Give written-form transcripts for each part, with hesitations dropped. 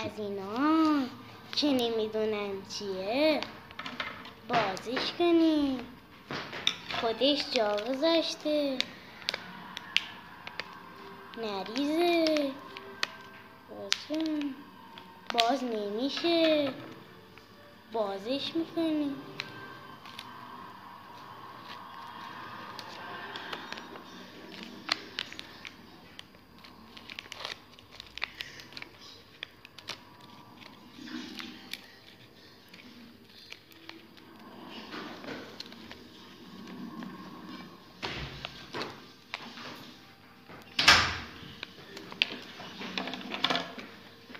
از اینا که نمیدونن چیه بازیش کنی. خودش جا گذاشته نریزه باز نمیشه بازش میکنی.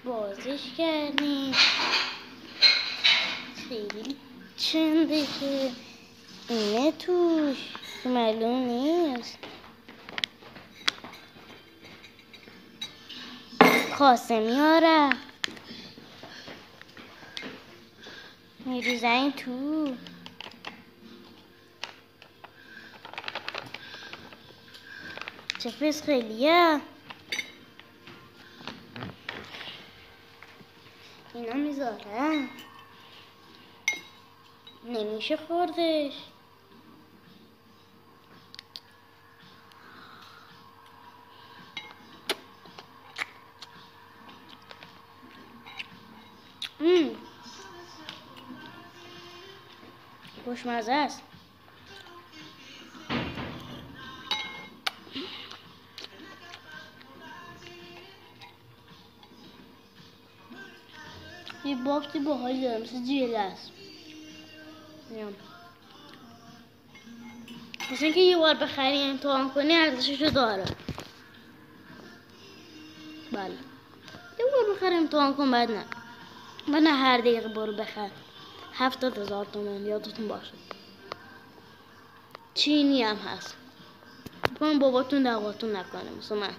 بازش کردیم خیلی چنده که اینه توش معلوم نیست. کاسه میاره میریزه این تو. چه فسخلیه اینا میذاره نمیشه خوردش. خوشمزه است. یه بافتی باحالی داره مثل جیله است. مثل اینکه یه بار بخری امتحان کنی ارزششو داره. بله یه بار بخری امتحان کن بعد نه هر دقیقه برو بخر. 70,000 تومان یادتون باشه. چینی هم هست باباتون دعواتون نکنه مثل من.